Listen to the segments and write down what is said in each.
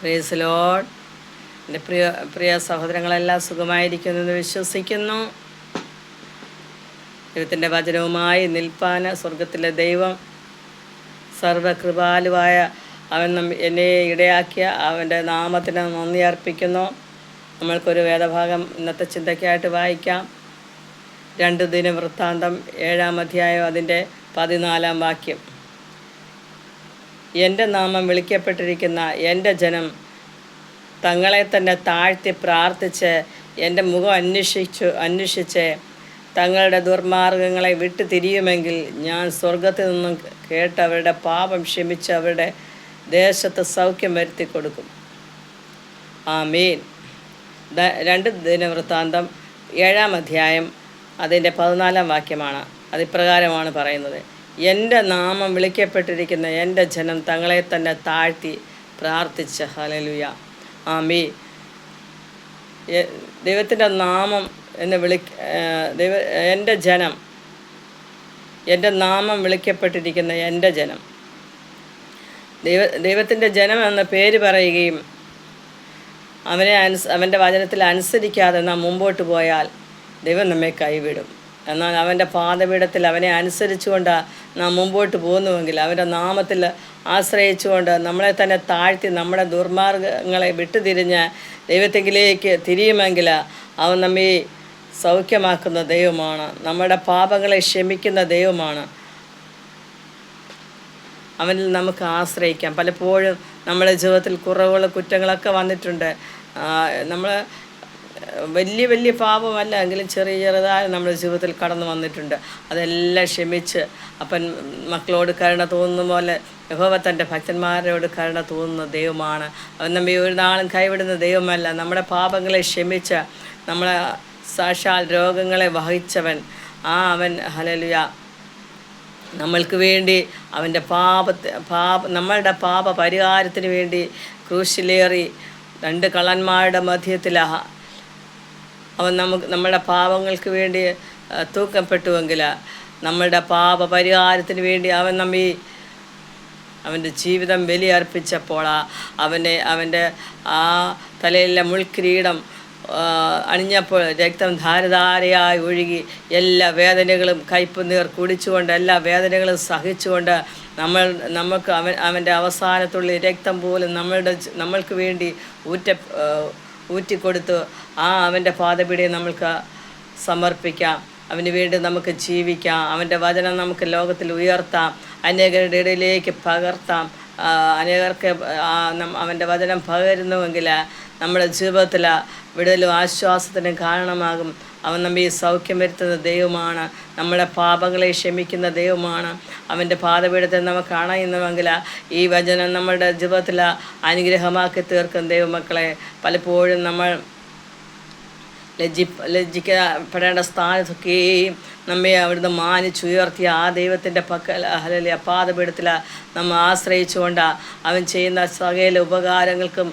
Praise Lord. എൻ്റെ പ്രിയ സഹോദരങ്ങളെല്ലാം സുഖമായിരിക്കുന്നെന്ന് വിശ്വസിക്കുന്നു. ദൈവത്തിൻ്റെ വചനവുമായി നിൽപ്പാൻ സ്വർഗത്തിലെ ദൈവം സർവകൃപാലുവായ അവൻ എന്നെ ഇടയാക്കിയ അവൻ്റെ നാമത്തിന് നന്ദി അർപ്പിക്കുന്നു. നമ്മൾക്കൊരു വേദഭാഗം ഇന്നത്തെ ചിന്തയ്ക്കായിട്ട് വായിക്കാം. 2 ദിനവൃത്താന്തം 7-ാം അധ്യായം അതിൻ്റെ 14-ാം വാക്യം. എൻ്റെ നാമം വിളിക്കപ്പെട്ടിരിക്കുന്ന എൻ്റെ ജനം തങ്ങളെ തന്നെ താഴ്ത്തി പ്രാർത്ഥിച്ച് എൻ്റെ മുഖം അന്വേഷിച്ച് തങ്ങളുടെ ദുർമാർഗങ്ങളെ വിട്ടു തിരിയുമെങ്കിൽ ഞാൻ സ്വർഗത്തിൽ നിന്നും കേട്ട് അവരുടെ പാപം ക്ഷമിച്ച് അവരുടെ ദേശത്ത് സൗഖ്യം വരുത്തി കൊടുക്കും. ആമീൻ. 2 ദിനവൃത്താന്തം 7-ാം അധ്യായം അതിൻ്റെ 14-ാം വാക്യമാണ്. അതിപ്രകാരമാണ് പറയുന്നത്: എൻ്റെ നാമം വിളിക്കപ്പെട്ടിരിക്കുന്ന എൻ്റെ ജനം തങ്ങളെ തന്നെ താഴ്ത്തി പ്രാർത്ഥിച്ച്. ഹല്ലേലൂയ. ആമീൻ. ദൈവത്തിൻ്റെ നാമം എന്ന് എൻ്റെ ജനം, എൻ്റെ നാമം വിളിക്കപ്പെട്ടിരിക്കുന്ന എൻ്റെ ജനം, ദൈവത്തിൻ്റെ ജനം എന്ന പേര് പറയുകയും അവൻ്റെ വചനത്തിൽ അനുസരിക്കാതെ നാം മുമ്പോട്ട് പോയാൽ ദൈവം നമ്മെ കൈവിടും. എന്നാൽ അവൻ്റെ പാദപീഠത്തിൽ അവനെ അനുസരിച്ചുകൊണ്ട് നാം മുമ്പോട്ട് പോകുന്നുവെങ്കിൽ, അവൻ്റെ നാമത്തിൽ ആശ്രയിച്ചുകൊണ്ട് നമ്മളെ തന്നെ താഴ്ത്തി നമ്മുടെ ദുർമാർഗങ്ങളെ വിട്ടുതിരിഞ്ഞ് ദൈവത്തെങ്കിലേക്ക് തിരിയുമെങ്കിൽ അവൻ നമ്മെ സൗഖ്യമാക്കുന്ന ദൈവമാണ്. നമ്മുടെ പാപങ്ങളെ ക്ഷമിക്കുന്ന ദൈവമാണ്. അവനിൽ നമുക്ക് ആശ്രയിക്കാം. പലപ്പോഴും നമ്മുടെ ജീവിതത്തിൽ കുറവുകൾ, കുറ്റങ്ങളൊക്കെ വന്നിട്ടുണ്ട്. നമ്മൾ വലിയ പാപമല്ല എങ്കിലും ചെറുതായി നമ്മുടെ ജീവിതത്തിൽ കടന്നു വന്നിട്ടുണ്ട്. അതെല്ലാം ക്ഷമിച്ച് അപ്പൻ മക്കളോട് കരുണ തോന്നുന്ന പോലെ യഹോവ തൻ്റെ ഭക്തന്മാരോട് കരുണ തോന്നുന്ന ദൈവമാണ്. അവൻ നമ്മെ ഒരു നാളും കൈവിടുന്ന ദൈവമല്ല. നമ്മുടെ പാപങ്ങളെ ക്ഷമിച്ച് നമ്മളെ സാക്ഷാൽ രോഗങ്ങളെ വഹിച്ചവൻ അവൻ ഹല്ലേലൂയ നമ്മൾക്ക് വേണ്ടി അവൻ്റെ നമ്മളുടെ പാപ പരിഹാരത്തിന് വേണ്ടി ക്രൂശിലേറി 2 കള്ളന്മാരുടെ മധ്യത്തിൽ അവൻ നമ്മുടെ പാപങ്ങൾക്ക് വേണ്ടി തൂക്കപ്പെട്ടുവെങ്കിൽ, നമ്മളുടെ പാപ പരിഹാരത്തിന് വേണ്ടി അവൻ അവൻ്റെ ജീവിതം ബലിയർപ്പിച്ചപ്പോൾ അവൻ്റെ തലയിലെ മുൾക്കിരീടം അണിഞ്ഞപ്പോൾ രക്തം ധാരധാരയായി ഒഴുകി എല്ലാ വേദനകളും കയ്പുനീർ കുടിച്ചുകൊണ്ട് എല്ലാ വേദനകളും സഹിച്ചുകൊണ്ട് നമുക്ക് അവൻ്റെ അവസാനത്തുള്ള രക്തം പോലും നമ്മൾക്ക് വേണ്ടി ഊറ്റിക്കൊടുത്തു അവൻ്റെ പാദപീഠയെ നമ്മൾക്ക് സമർപ്പിക്കാം. അവന് വേണ്ടി നമുക്ക് ജീവിക്കാം. അവൻ്റെ വചനം നമുക്ക് ലോകത്തിൽ ഉയർത്താം, അനേകരുടെ ഇടയിലേക്ക് പകർത്താം. അനേകർക്ക് അവൻ്റെ വചനം പകരുന്നുവെങ്കിൽ നമ്മുടെ ജീവിതത്തിൽ വിടുതലും ആശ്വാസത്തിനും കാരണമാകും. അവൻ നമ്മെ സൗഖ്യം വരുത്തുന്ന ദൈവമാണ്. നമ്മുടെ പാപങ്ങളെ ക്ഷമിക്കുന്ന ദൈവമാണ്. അവൻ്റെ പാദപീഠത്തിൽ നമുക്ക് അണയുന്നുവെങ്കിൽ ഈ വചനം നമ്മുടെ ജീവിതത്തിൽ അനുഗ്രഹമാക്കി തീർക്കും ദൈവമക്കളെ. പലപ്പോഴും നമ്മൾ ലജ്ജിക്കപ്പെടേണ്ട സ്ഥാനത്തൊക്കെയും നമ്മെ അവിടുന്ന് മാനിച്ചുയർത്തിയ ദൈവത്തിൻ്റെ ഹല്ലേലൂയ പാദപീഠത്തിൽ നമ്മൾ ആശ്രയിച്ചുകൊണ്ട് അവൻ ചെയ്യുന്ന സകല ഉപകാരങ്ങൾക്കും,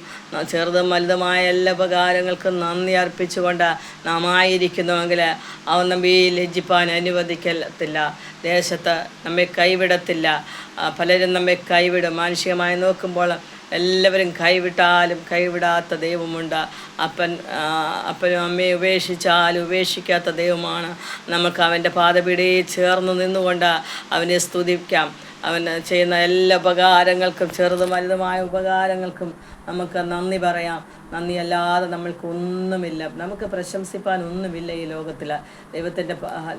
ചെറുതും വലുതുമായ എല്ലാ ഉപകാരങ്ങൾക്കും നന്ദി അർപ്പിച്ചുകൊണ്ട് നാം ആയിരിക്കുന്നുവെങ്കിൽ അവൻ നമ്മെ ലജ്ജിപ്പാൻ അനുവദിക്കത്തില്ല. ദേശത്ത് നമ്മെ കൈവിടത്തില്ല. പലരും നമ്മെ കൈവിടും. മാനുഷികമായി നോക്കുമ്പോൾ എല്ലാവരും കൈവിട്ടാലും കൈവിടാത്ത ദൈവമുണ്ട്. അപ്പനും അമ്മയെ ഉപേക്ഷിച്ചാലും ഉപേക്ഷിക്കാത്ത ദൈവമാണ്. നമുക്ക് അവൻ്റെ പാദപീഠയിൽ ചേർന്ന് നിന്നുകൊണ്ട് അവനെ സ്തുതിക്കാം. അവൻ ചെയ്യുന്ന എല്ലാ ഉപകാരങ്ങൾക്കും, ചെറുതും വലുതുമായ ഉപകാരങ്ങൾക്കും നമുക്ക് നന്ദി പറയാം. നന്ദിയല്ലാതെ നമ്മൾക്ക് ഒന്നുമില്ല. നമുക്ക് പ്രശംസിപ്പാൻ ഒന്നുമില്ല ഈ ലോകത്തിൽ ദൈവത്തിൻ്റെ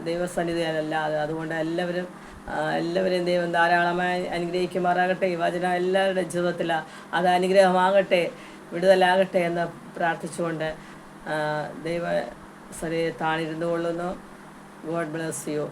ദൈവസന്നിധിയല്ലാതെ. അതുകൊണ്ട് എല്ലാവരെയും ദൈവം ധാരാളമായി അനുഗ്രഹിക്കുമാറാകട്ടെ. ഈ വചനം എല്ലാവരുടെ ജീവിതത്തിൽ അത് അനുഗ്രഹമാകട്ടെ, വിടുതലാകട്ടെ എന്ന് പ്രാർത്ഥിച്ചുകൊണ്ട് ദൈവ സന്നിധിയിൽ താണിരുന്നു കൊള്ളുന്നു. God bless you.